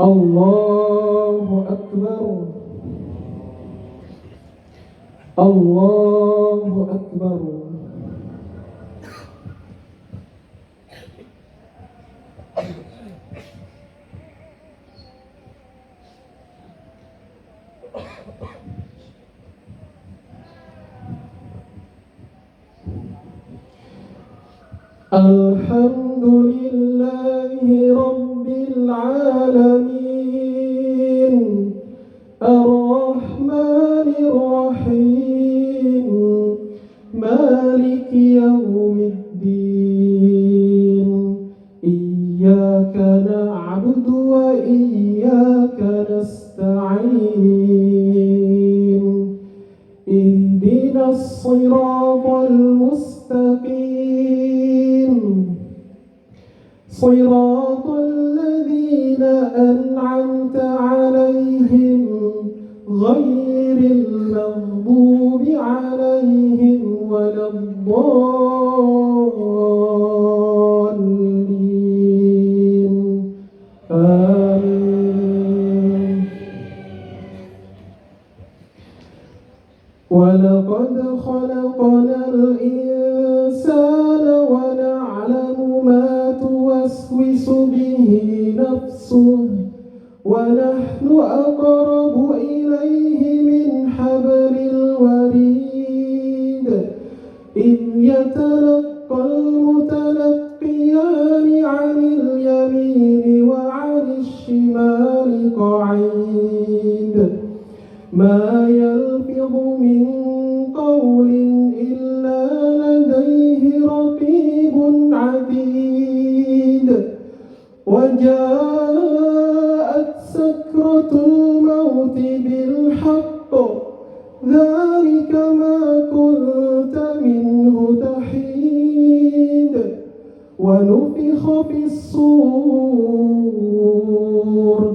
الله أكبر الله أكبر الحمد لله رب العالمين الرحمن الرحيم مالك يوم الدين إياك نعبد وإياك نستعين اهدنا الصراط المستقيم صراط الذين أنعمت عليهم غير المغضوب عليهم ولا الضالين آمين. ولقد خلقنا الإنسان ونعلم ما توسوس به نفسه ونحن أقرب إليه من حبل الوريد إذ يتلقى المتلقيان عن اليمين وعن الشمال قعيد ما يلفظ من قول إلا لديه رقيب عتيد وجاءت سكرة الموت بالحق ذلك ما كنت منه تحيد ونفخ في الصور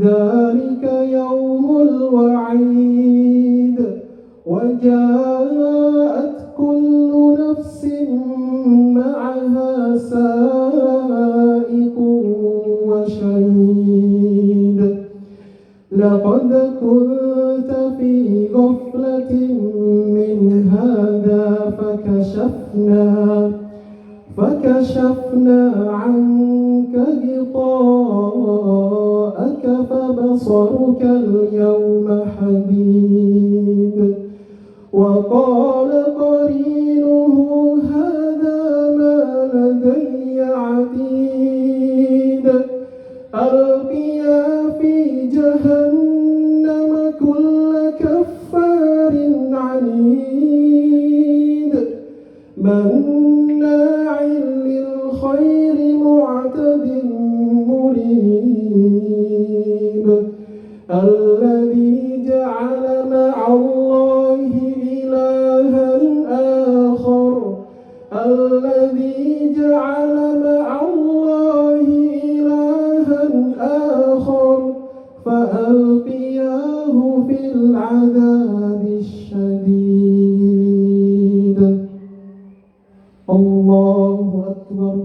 ذلك يوم الوعيد وجاءت كل نفس معها سائق وشهيد لقد كنت في غفلة من هذا فكشفنا عنك غطاءك فبصرك اليوم حديد وقال قرينه هذا ما لدي عتيد ألقيا في جهنم كل كفار عنيد مناع للخير معتد مريب الذي جعل مع الله إلها آخر الذي جعل مع الله إلها آخر فألقياه في العذاب الشديد الله أكبر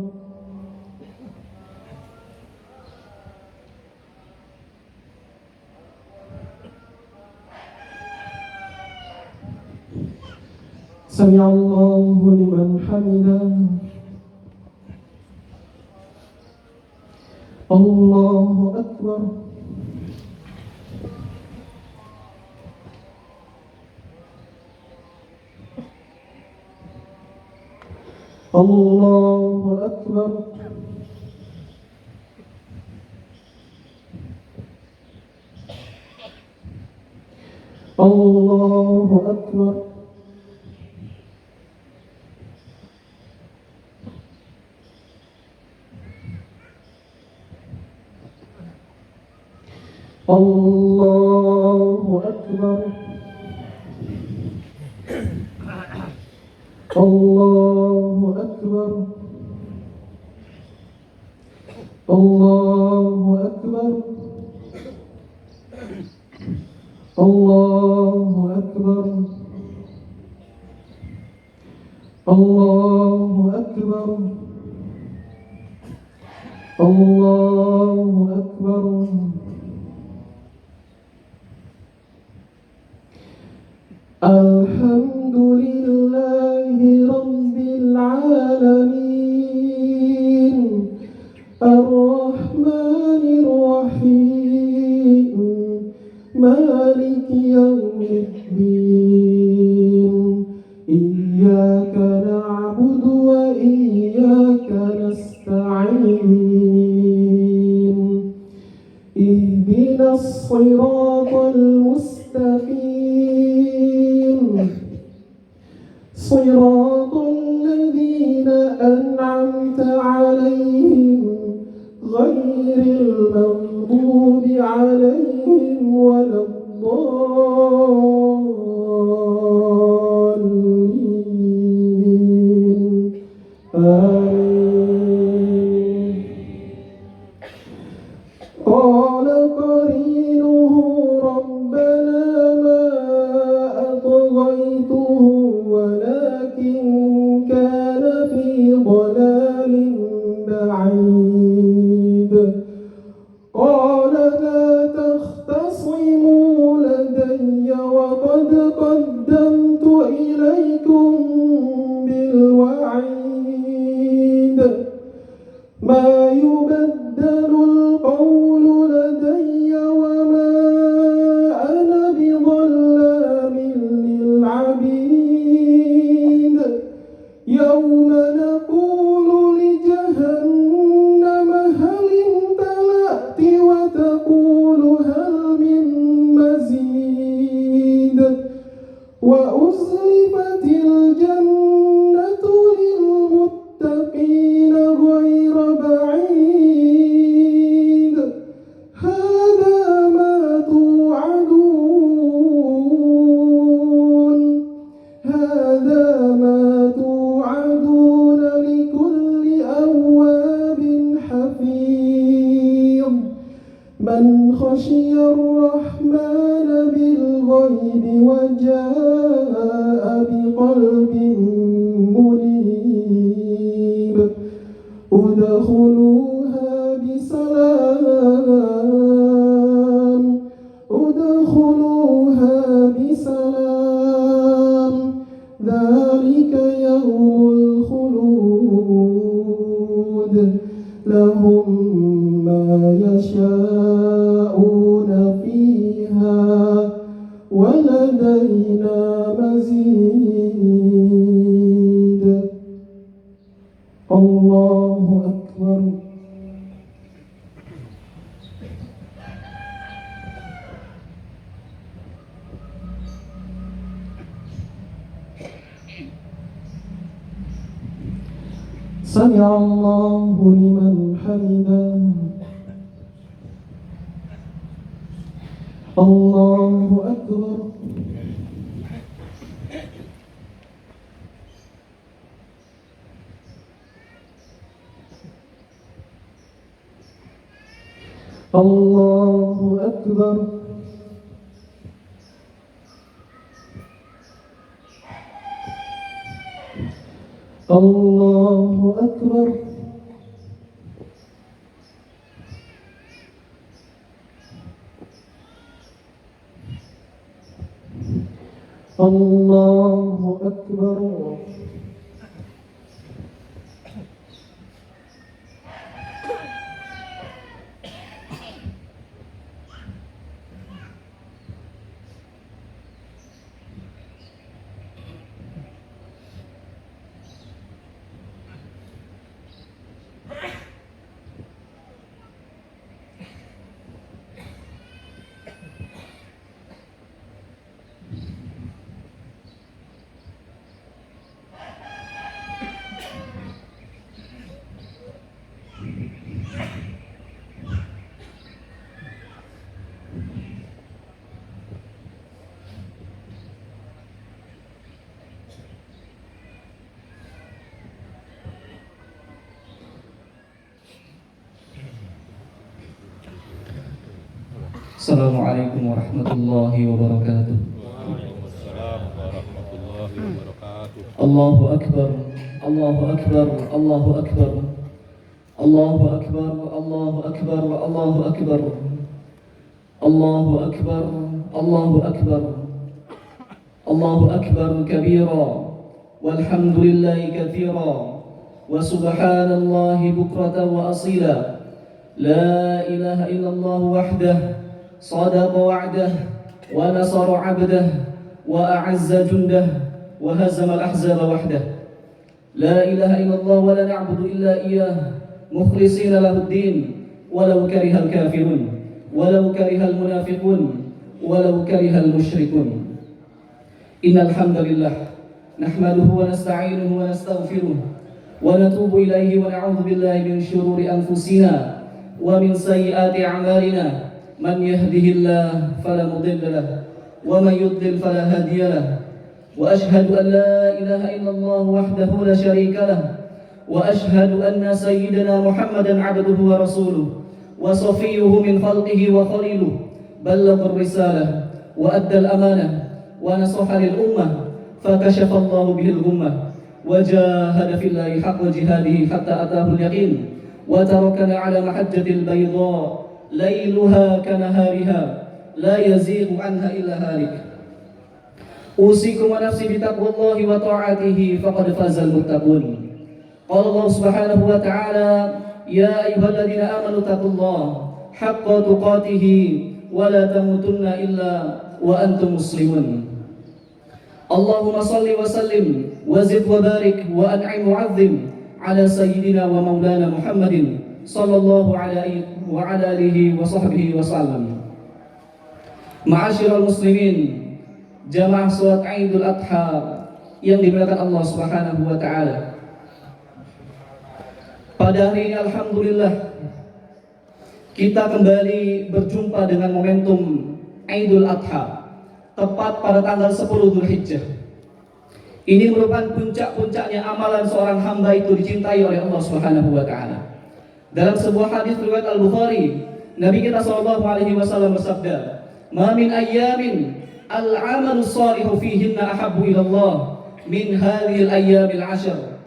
سمع الله لمن حمده الله أكبر الله أكبر الله أكبر الله أكبر الله أكبر الله أكبر الله أكبر الله أكبر الله أكبر. الحمد لله رب العالمين الرحمن الرحيم مالك يوم الدين إياك نعبد وإياك نستعين اهدنا الصراط المستقيم صراط الذين أنعمت عليهم غير المغضوب عليهم ولا الضالين آمين. قال قرينه ربنا ما أطغيته ولكن كان في ضلال بعيد. قال لا تختصموا لدي وقد قدمت إليكم بالوعيد ما يبدل القول لدي وما أنا بظلام للعبيد. يوم نقول لجهنم هل امتلأت وتقول هل من مزيد وأزلفت الجنة للمتقين غير بعيد. هذا ما توعدون هذا ما توعدون لكل أواب حفيظ. من خشي الرحمن بالغيب وجاء بقلب منيب. ادخلوها بسلام ادخلوها بسلام ذلك يوم الخلود لهم ما يشاءون فيها ولدينا مزيد. الله أكبر. سمع الله لمن حمده. الله أكبر. الله أكبر. الله أكبر. الله أكبر. Assalamualaikum warahmatullahi wabarakatuh. Waalaikumsalam warahmatullahi wabarakatuh. Allahu akbar, Allahu akbar, Allahu akbar. Allahu Akbar, Allahu Akbar, Allahu Akbar, Allahu Akbar, Allahu Akbar, Allahu Akbar kabira, walhamdulillahi katsira, wa subhanallahi bukratan wa asila. La ilaha illallah wahdah, sadaqa wa'dah, wa nasara 'abdah, wa a'azza jundah, wa hazama al-ahzaba wahdah. La ilaha illallah wa la na'budu illa iyyah, mukhlisina lahuddin, walau karihal kafirun, walau karihal munafiqun, walau karihal musyrikun. Innal hamdalillah nahmaduhu wa nasta'inuhu wa nastaghfiruh wa natubu ilaihi wa na'udzu billahi min syururi anfusina wa min sayyiati a'malina. Man yahdihillahu fala mudilla lahu wa man yudlil fala hadiya lahu. Wa ashhadu an la ilaha illallah wahdahu la syarika lahu wa ashhadu anna sayyidana Muhammadan 'abduhu wa rasuluh wa safiyyuhu min khalqihi wa khaliluh. Ballagha ar-risalah wa adda al-amanah wa nasaha lil ummah fakashafa Allahu bihi al-ghummah wa jahada fillahi haqqa jihadihi hatta ataahu al-yaqin wa tarakana 'ala mahajjatil bayda lailuha kanahariha la yazighu anha illa halik. Usikum wa nafsi bitaqwallahi wa ta'atihi faqad fazal muttaqun. Qala Allah subhanahu wa ta'ala, ya ayyuhalladzina amanu taqullaha haqqa tuqatih wa la tamutunna illa wa antum muslimun. Allahumma salli wa sallim wa zid wa barik wa an'im wa 'azzim ala sayyidina wa maulana Muhammadin sallallahu alaihi wa ala alihi wa sahbihi wa sallam. Ma'asyiral muslimin, jamaah salat Idul Adha yang dimuliakan Allah Subhanahu wa taala. Pada hari ini alhamdulillah kita kembali berjumpa dengan momentum Idul Adha tepat pada tanggal 10 Dzulhijjah. Ini merupakan puncak-puncaknya amalan seorang hamba itu dicintai oleh Allah Subhanahu wa taala. Dalam sebuah hadis riwayat Al-Bukhari, Nabi kita sallallahu alaihi wasallam bersabda, "Ma min ayyamin al-'amalu shalihu fihinna ahabbu ila Allah min hadhil ayyamil 'ashr."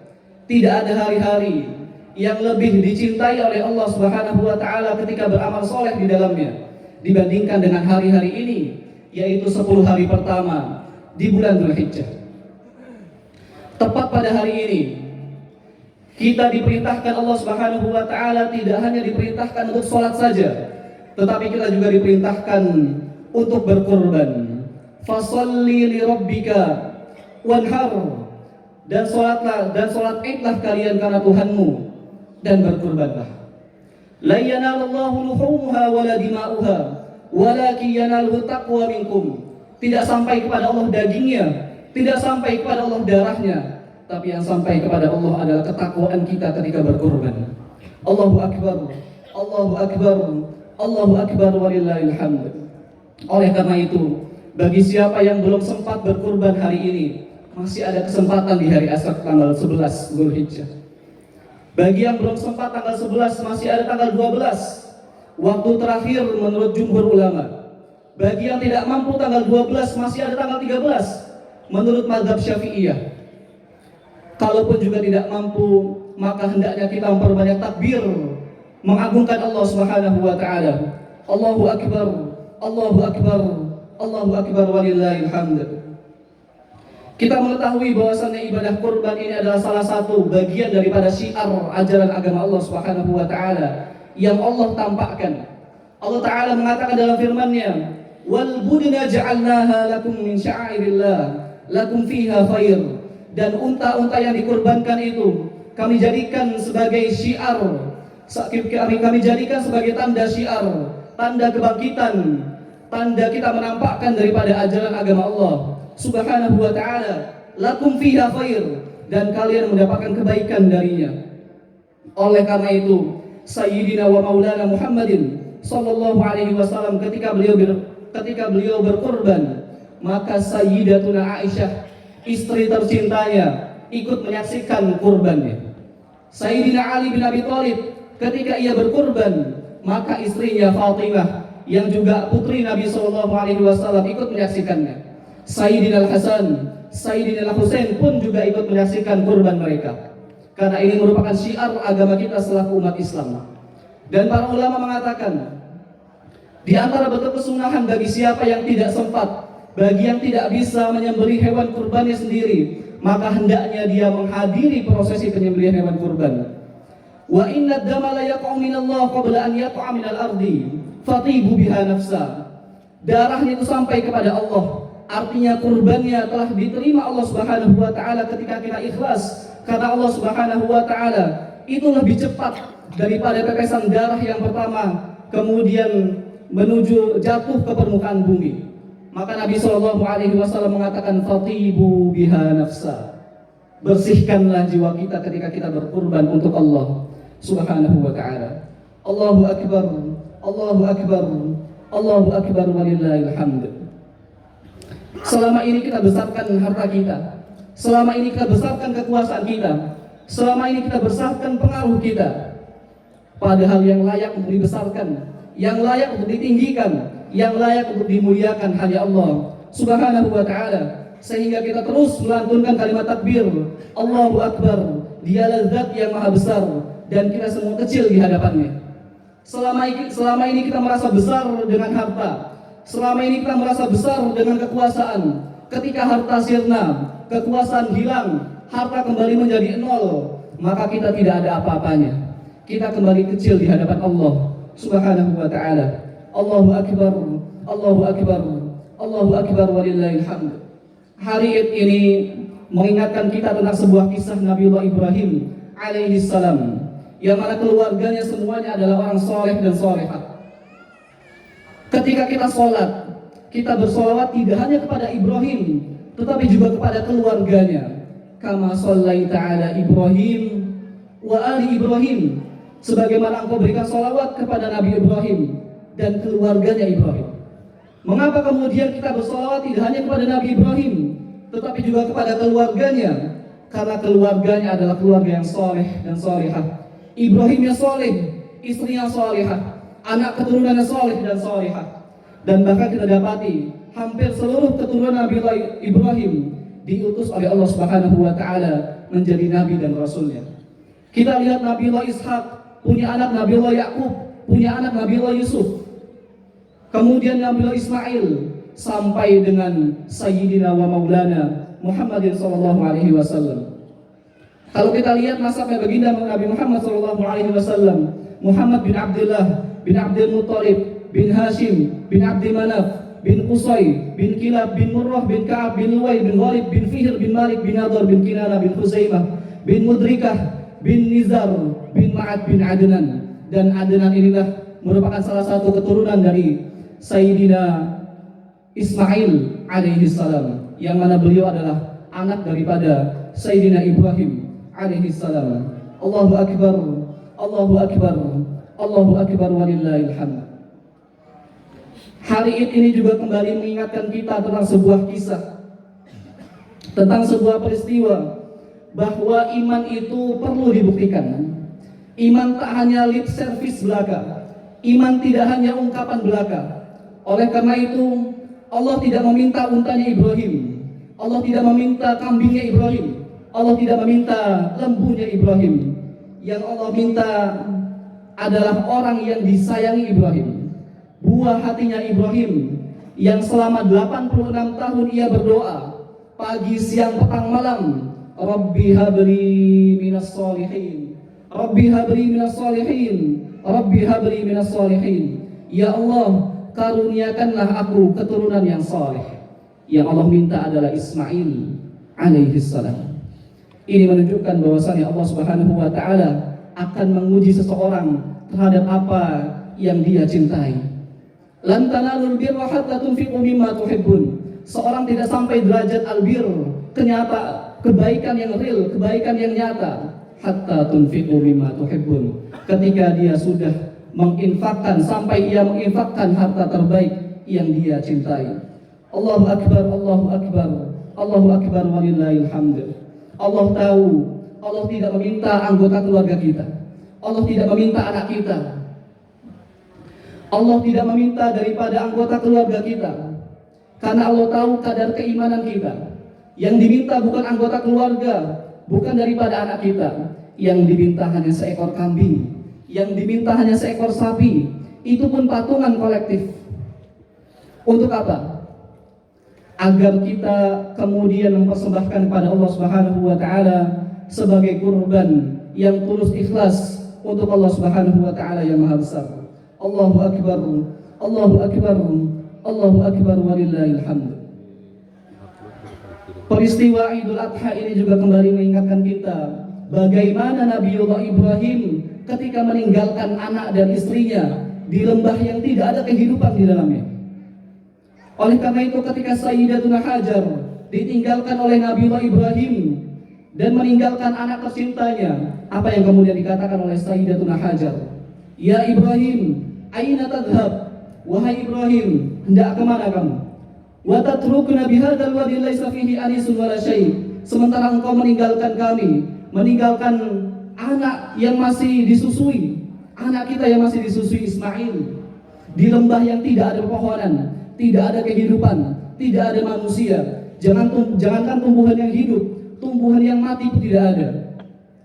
Tidak ada hari-hari yang lebih dicintai oleh Allah Subhanahu wa taala ketika beramal soleh di dalamnya dibandingkan dengan hari-hari ini, yaitu 10 hari pertama di bulan Dzulhijjah. Tepat pada hari ini kita diperintahkan Allah Subhanahu wa taala tidak hanya diperintahkan untuk sholat saja, tetapi kita juga diperintahkan untuk berkorban. Fasholli li rabbika wanhar, dan sholat idlah kalian karena Tuhanmu, dan berkorbanlah. La yanalallahu luhumuha wala dima'uha walakin yanaluhu taqwa minkum. Tidak sampai kepada Allah dagingnya, tidak sampai kepada Allah darahnya, tapi yang sampai kepada Allah adalah ketakwaan kita ketika berkorban. Allahu Akbar, Allahu Akbar, Allahu Akbar walillahil hamd. Oleh karena itu, bagi siapa yang belum sempat berkorban hari ini, masih ada kesempatan di hari Asar tanggal 11 Dzulhijjah. Bagi yang belum sempat tanggal 11, masih ada tanggal 12, waktu terakhir menurut jumhur ulama. Bagi yang tidak mampu tanggal 12, masih ada tanggal 13 menurut mazhab Syafi'iyah. Kalaupun juga tidak mampu, maka hendaknya kita memperbanyak takbir, mengagungkan Allah Subhanahu wa taala. Allahu Akbar, Allahu Akbar, Allahu Akbar walillahil hamd. Kita mengetahui bahwasannya ibadah kurban ini adalah salah satu bagian daripada syiar ajaran agama Allah Subhanahu wa taala yang Allah tampakkan. Allah taala mengatakan dalam firman-Nya, "Wal budna ja'alnaha lakum min sya'airillah, lakum fiha khair." Dan unta-unta yang dikurbankan itu kami jadikan sebagai syiar, kami jadikan sebagai tanda syiar, tanda kebangkitan, tanda kita menampakkan daripada ajaran agama Allah Subhanahu wa ta'ala. Lakum fiha khair, dan kalian mendapatkan kebaikan darinya. Oleh karena itu, Sayyidina wa Maulana Muhammadin sallallahu alaihi wasallam ketika beliau berkorban, maka Sayyidatuna Aisyah, istri tercintanya, ikut menyaksikan kurbannya. Sayyidina Ali bin Abi Thalib ketika ia berkurban, maka istrinya Fatimah yang juga putri Nabi SAW ikut menyaksikannya. Sayyidina Al-Hasan, Sayyidina Al-Husain pun juga ikut menyaksikan kurban mereka. karena ini merupakan syiar agama kita selaku umat Islam. Dan para ulama mengatakan, di antara bentuk kesunahan bagi siapa yang tidak sempat, bagi yang tidak bisa menyembelih hewan kurbannya sendiri, maka hendaknya dia menghadiri prosesi penyembelihan hewan kurban. Wa inna ad-dama la yaqa'u minallah qabla an yaqa'a minal ardi fatibu biha nafsa. Darahnya itu sampai kepada Allah, artinya kurbannya telah diterima Allah Subhanahu wa taala ketika kita ikhlas, karena Allah Subhanahu wa taala itu lebih cepat daripada tetesan darah yang pertama kemudian menuju jatuh ke permukaan bumi. Maka Nabi SAW mengatakan fatibu biha nafsa. Bersihkanlah jiwa kita ketika kita berkurban untuk Allah Subhanahu wa taala. Allahu akbar, Allahu akbar, Allahu akbar walillahil hamd. Selama ini kita besarkan harta kita, selama ini kita besarkan kekuasaan kita, selama ini kita besarkan pengaruh kita, padahal yang layak untuk dibesarkan, yang layak untuk ditinggikan, yang layak untuk dimuliakan hanya Allah Subhanahu wa taala. Sehingga kita terus melantunkan kalimat takbir, Allahu akbar, dialah zat yang maha besar dan kita semua kecil di hadapannya. Selama ini kita merasa besar dengan harta, selama ini kita merasa besar dengan kekuasaan. Ketika harta sirna, kekuasaan hilang, harta kembali menjadi nol, maka kita tidak ada apa-apanya. Kita kembali kecil di hadapan Allah Subhanahu wa ta'ala. Allahu akbar, Allahu akbar, Allahu akbar walillahil hamd. Hari ini mengingatkan kita tentang sebuah kisah Nabiullah Ibrahim alaihi salam, yang mana keluarganya semuanya adalah orang soleh dan solehah. Ketika kita sholat, kita bersolawat tidak hanya kepada Ibrahim, tetapi juga kepada keluarganya. Kama shallaita ala Ibrahim wa ali Ibrahim, sebagaimana engkau berikan sholawat kepada Nabi Ibrahim dan keluarganya Ibrahim. Mengapa kemudian kita bersolawat tidak hanya kepada Nabi Ibrahim, tetapi juga kepada keluarganya? Karena keluarganya adalah keluarga yang soleh dan solehah. Ibrahimnya soleh, istrinya solehah, anak keturunannya soleh dan solehah. Dan bahkan kita dapati hampir seluruh keturunan Nabi Ibrahim diutus oleh Allah Subhanahu wa taala menjadi nabi dan rasulnya. Kita lihat Nabiullah Ishak punya anak Nabiullah Yakub, punya anak Nabiullah Yusuf. Kemudian Nabiullah Ismail sampai dengan Sayyidina wa Maulana Muhammadin sallallahu alaihi wasallam. Kalau kita lihat nasabnya baginda Nabi Muhammad sallallahu alaihi wasallam, Muhammad bin Abdullah bin Abdul Muttalib bin Hashim bin Abdi Manaf bin Qusay bin Kilab bin Murrah bin Ka'ab bin Luway bin Ghalib bin Fihr bin Malik bin Nadar bin Kinana bin Khuzaimah bin Mudrikah bin Nizar bin Ma'ad bin Adnan. Dan Adnan inilah merupakan salah satu keturunan dari Sayyidina Ismail alaihi salam, yang mana beliau adalah anak daripada Sayyidina Ibrahim alaihi salam. Allahu akbar, Allahu akbar, Allahu akbar walillahil hamd. Hari ini juga kembali mengingatkan kita tentang sebuah kisah, tentang sebuah peristiwa, bahwa iman itu perlu dibuktikan. Iman tak hanya lip service belaka, iman tidak hanya ungkapan belaka. Oleh karena itu Allah tidak meminta untanya Ibrahim, Allah tidak meminta kambingnya Ibrahim, Allah tidak meminta lembunya Ibrahim. Yang Allah minta adalah orang yang disayangi Ibrahim, buah hatinya Ibrahim, yang selama 86 tahun ia berdoa pagi, siang, petang, malam, Rabbi habli minas solihin, Rabbi habli minas solihin, Rabbi habli minas solihin. Ya Allah, karuniakanlah aku keturunan yang soleh. Yang Allah minta adalah Ismail alaihi salam. Ini menunjukkan bahwasannya Allah Subhanahu wa taala akan menguji seseorang terhadap apa yang dia cintai. Lan tanalul birra hatta tunfiqu mimma tuhibbun. Seorang tidak sampai derajat albir, kenyata kebaikan yang real, kebaikan yang nyata, hatta tunfiqu mimma tuhibbun. Ketika dia sudah menginfakkan, sampai ia menginfakkan harta terbaik yang dia cintai. Allahu akbar, Allahu akbar, Allahu akbar walillahil hamd. Allah tahu, Allah tidak meminta anggota keluarga kita, Allah tidak meminta anak kita, Allah tidak meminta daripada anggota keluarga kita, karena Allah tahu kadar keimanan kita. Yang diminta bukan anggota keluarga, bukan daripada anak kita. yang diminta hanya seekor kambing, yang diminta hanya seekor sapi, itu pun patungan kolektif. Untuk apa? Agar kita kemudian mempersembahkan kepada Allah Subhanahu wa taala sebagai kurban yang tulus ikhlas untuk Allah Subhanahu wa taala yang Maha Besar. Allahu akbar, Allahu akbar, Allahu akbar walillahil hamd. Peristiwa Idul Adha ini juga kembali mengingatkan kita bagaimana Nabiullah Ibrahim ketika meninggalkan anak dan istrinya di lembah yang tidak ada kehidupan di dalamnya. Oleh karena itu ketika Sayyidatuna Hajar ditinggalkan oleh Nabiullah Ibrahim dan meninggalkan anak tercintanya, apa yang kemudian dikatakan oleh Sayyidatuna Hajar? Ya Ibrahim, aina tadhhab? Wahai Ibrahim, hendak kemana kamu? Wa tatrukuna bihadzal wadi laisa fihi anisun wala syai'. Sementara engkau meninggalkan kami, meninggalkan anak yang masih disusui, anak kita yang masih disusui Ismail, di lembah yang tidak ada pepohonan, tidak ada kehidupan, tidak ada manusia. Jangankan tumbuhan yang hidup, tumbuhan yang mati pun tidak ada.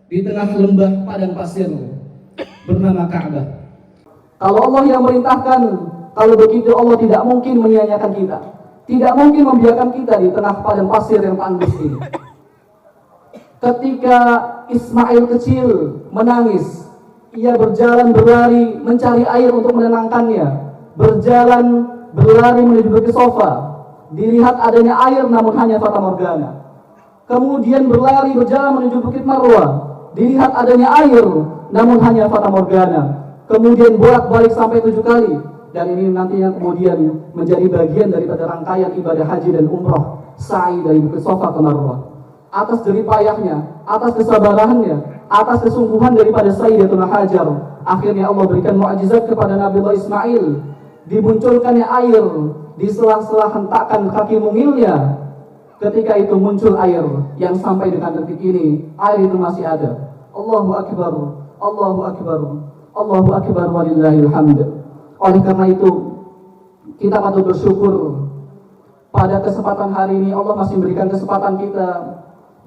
Di tengah lembah padang pasir bernama Ka'bah. Kalau Allah yang merintahkan, kalau begitu Allah tidak mungkin menyia-nyiakan kita, tidak mungkin membiarkan kita di tengah padang pasir yang tandus ini. Ketika Ismail kecil menangis, ia berjalan berlari mencari air untuk menenangkannya, berjalan berlari menuju bukit sofa, dilihat adanya air namun hanya fata morgana. Kemudian berlari berjalan menuju bukit Marwah, dilihat adanya air namun hanya fata morgana. Kemudian bolak-balik sampai 7 kali, dan ini nantinya kemudian menjadi bagian daripada rangkaian ibadah haji dan umrah, sa'i dari bukit sofa ke Marwah. Atas jeripayahnya, atas kesabarannya, atas kesungguhan daripada Sayyidatuna Hajar, akhirnya Allah berikan mukjizat kepada Nabiullah Ismail. Dimunculkannya air di sela-sela hentakan kaki mungilnya. Ketika itu muncul air yang sampai dengan detik ini, air itu masih ada. Allahu akbar, Allahu akbar, Allahu akbar walillahil hamd. Oleh karena itu, kita patut bersyukur pada kesempatan hari ini Allah masih memberikan kesempatan kita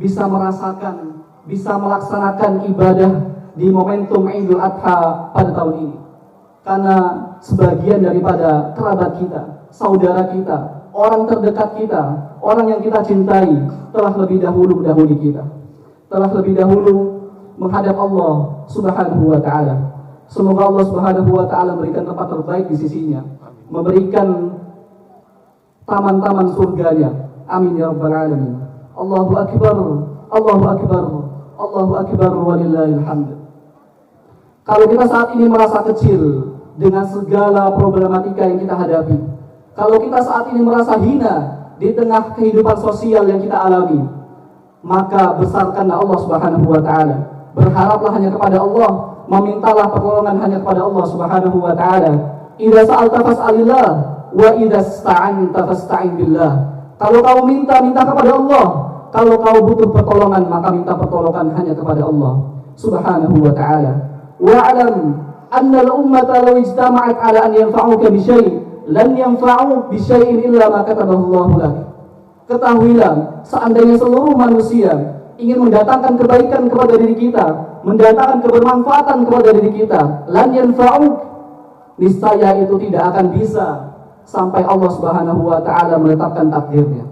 bisa merasakan, bisa melaksanakan ibadah di momentum Idul Adha pada tahun ini. Karena sebagian daripada kerabat kita, saudara kita, orang terdekat kita, orang yang kita cintai telah lebih dahulu mendahului kita, telah lebih dahulu menghadap Allah Subhanahu wa ta'ala. Semoga Allah Subhanahu wa ta'ala memberikan tempat terbaik di sisinya, memberikan taman-taman surganya. Amin ya rabbal alamin. Allahu akbar, Allahu akbar, Allahu akbar walillahil hamd. Kalau kita saat ini merasa kecil dengan segala problematika yang kita hadapi, kalau kita saat ini merasa hina di tengah kehidupan sosial yang kita alami, maka besarkanlah Allah Subhanahu wa ta'ala. Berharaplah hanya kepada Allah, memintalah pertolongan hanya kepada Allah Subhanahu wa ta'ala. Idza sa'alta fas'alillah wa idza ista'anta fasta'in billah. Kalau kau minta kepada Allah. Kalau kau butuh pertolongan, maka minta pertolongan hanya kepada Allah Subhanahu wa ta'ala. Wa'lam anna al-ummata law ijtama'at 'ala an yanfa'uka bi syai', lan yanfa'u bi syai'in illa ma katabahu Allahu lak. Ketahuilah, seandainya seluruh manusia ingin mendatangkan kebaikan kepada diri kita, mendatangkan kebermanfaatan kepada diri kita, lan yanfa'u, niscaya itu tidak akan bisa sampai Allah Subhanahu wa ta'ala menetapkan takdirnya.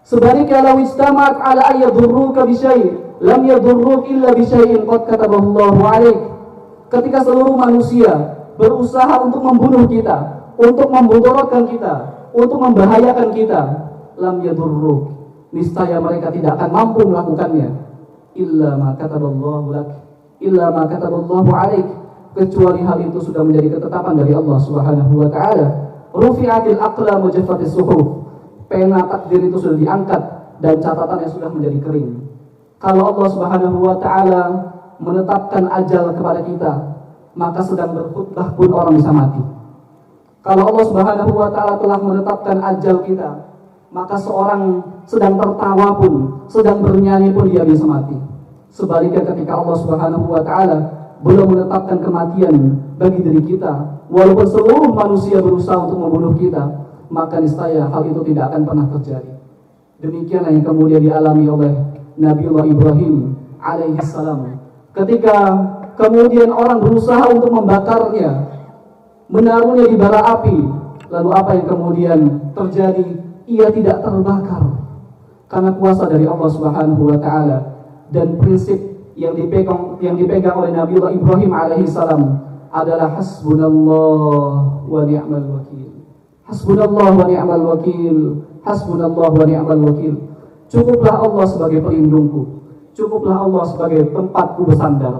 Sebaliknya, law ijtama'at 'ala an yadurruka bi syai', lam yadurruk illa bi syai'in qad katabahu Allahu 'alaik. Ketika seluruh manusia berusaha untuk membunuh kita, untuk memudaratkan kita, untuk membahayakan kita, lam yadurruk, niscaya mereka tidak akan mampu melakukannya, illa ma kataballahu lak, illa ma kataballahu 'alaik, kecuali hal itu sudah menjadi ketetapan dari Allah Subhanahu wa ta'ala. Rufi'atil aqlam wa jaffatis suhuf, pena takdir itu sudah diangkat dan catatannya sudah menjadi kering. Kalau Allah Subhanahu wa ta'ala menetapkan ajal kepada kita, maka sedang berkhutbah pun orang bisa mati. Kalau Allah Subhanahu wa ta'ala telah menetapkan ajal kita, maka seorang sedang tertawa pun, sedang bernyanyi pun dia bisa mati. Sebaliknya ketika Allah Subhanahu wa ta'ala belum menetapkan kematian bagi diri kita, walaupun seluruh manusia berusaha untuk membunuh kita, maka niscaya hal itu tidak akan pernah terjadi. Demikianlah yang kemudian dialami oleh Nabiullah Ibrahim alaihi salam. Ketika kemudian orang berusaha untuk membakarnya, menaruhnya di bara api, lalu apa yang kemudian terjadi? Ia tidak terbakar karena kuasa dari Allah Subhanahu wa taala dan prinsip yang dipegang oleh Nabiullah Ibrahim alaihi salam adalah hasbunallah wa ni'mal wakil. Hasbunallah wa ni'mal wakil. Hasbunallah wa ni'mal wakil. Cukuplah Allah sebagai pelindungku. Cukuplah Allah sebagai tempatku bersandar.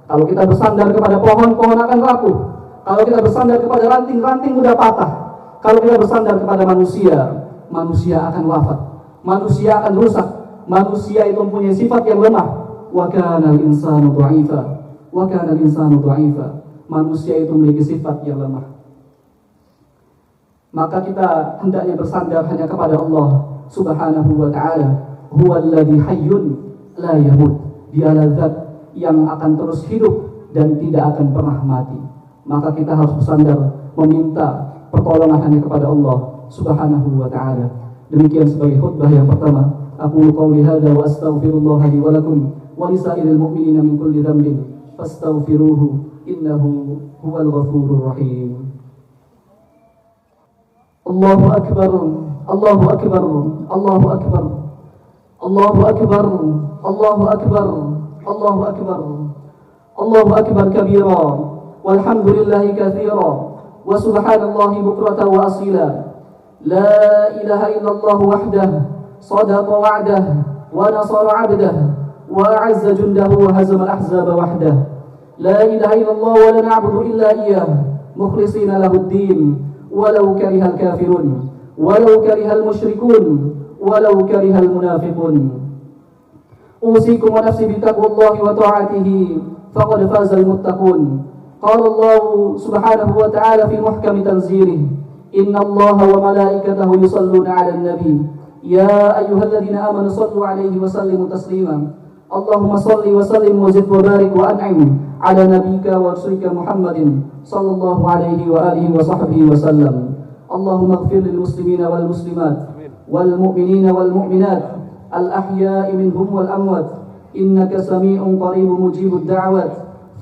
Kalau kita bersandar kepada pohon, pohon akan rapuh. Kalau kita bersandar kepada ranting, ranting mudah patah. Kalau kita bersandar kepada manusia, manusia akan wafat. Manusia akan rusak. Manusia itu mempunyai sifat yang lemah. Wa kana al-insanu dha'ifa. Wa kana al-insanu dha'ifa. Manusia itu memiliki sifat yang lemah. Maka kita hendaknya bersandar hanya kepada Allah Subhanahu wa ta'ala. Huwallazi hayyun la yamut. Dialah zat yang akan terus hidup dan tidak akan pernah mati. Maka kita harus bersandar meminta pertolongan hanya kepada Allah Subhanahu wa ta'ala. Demikian sebagai khutbah yang pertama. Aku qauli hadza wa astaghfirullah li wa lakum wa lisairil mu'minina min kulli dhanbin fastaghfiruhu innahu huwal ghafurur rahim. Allahu akbar, Allahu akbar, Allahu akbar, Allahu akbar, Allahu akbar, Allahu akbar, Allahu akbar kabira, walhamdulillahi katsira, wa subhanallahi bukratan wa asila. La ilaha illallah wahdah, sadaqa wa'dah, wa nasara 'abdah, wa a'azza jundahu wa hazama al-ahzaba wahdah. La ilaha illallah wa la na'budu illa iyyah, mukhlishina lahud-din. ولو كره الكافرون ولو كره المشركون ولو كره المنافقون أوصيكم ونفسي بتقوى الله وطاعته فقد فاز المتقون قال الله سبحانه وتعالى في محكم تنزيله إن الله وملائكته يصلون على النبي يا أيها الذين آمنوا صلوا عليه وسلموا تسليما اللهم صل وسلم وزد وبارك وأنعم على نبيك ورسولك محمد صلى الله عليه وآله وصحبه وسلم اللهم اغفر للمسلمين والمسلمات والمؤمنين والمؤمنات الأحياء منهم والأموات إنك سميع قريب مجيب الدعوات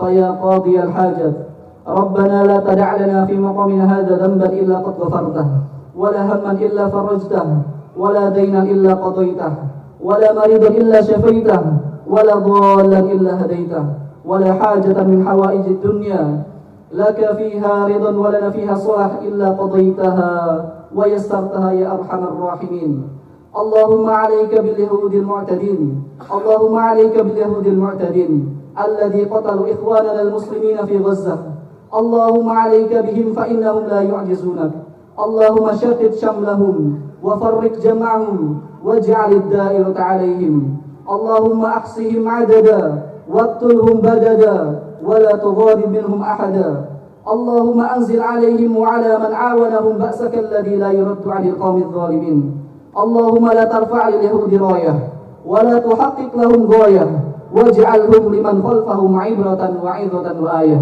فيا قاضي الحاجات ربنا لا تدع لنا في مقامنا هذا ذنبا إلا قد غفرته ولا هما إلا فرجته ولا دينا إلا قضيته ولا مريضا إلا شفيته ولا ضالا إلا هديته ولا حاجة من حوائج الدنيا لك فيها رضا ولنا فيها صلاح إلا قضيتها ويسرتها يا أرحم الراحمين اللهم عليك باليهود المعتدين اللهم عليك باليهود المعتدين الذي قتلوا إخواننا المسلمين في غزة اللهم عليك بهم فإنهم لا يعجزونك اللهم شتت شملهم وفرق جمعهم واجعل الدائرة عليهم اللهم أحصهم عددا واقتلهم بددا ولا تغادر منهم أحدا اللهم أنزل عليهم وعلى من عاونهم بأسك الذي لا يرد عن القوم الظالمين اللهم لا ترفع لليهود راية ولا تحقق لهم غاية واجعلهم لمن خلفهم عبرة وعظة وآية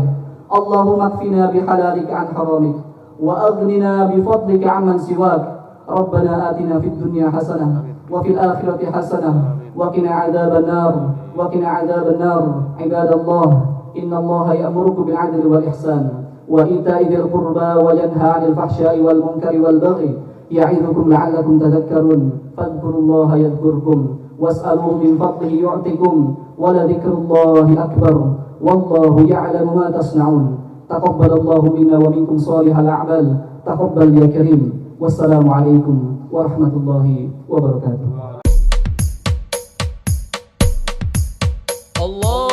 اللهم اكفنا بحلالك عن حرامك وأغننا بفضلك عمن سواك ربنا آتنا في الدنيا حسنة وفي الآخرة حسنة وقنا عذاب النار وقنا عذاب النار عباد الله إن الله يأمركم بالعدل والإحسان وإيتاء ذي القربى وينهى عن الفحشاء والمنكر والبغي يعظكم لعلكم تذكرون فاذكروا الله يذكركم واسألوه من فضله يعطكم ولذكر الله أكبر والله يعلم ما تصنعون تقبل الله منا ومنكم صالح الأعمال تقبل يا كريم والسلام عليكم ورحمة الله وبركاته. Allah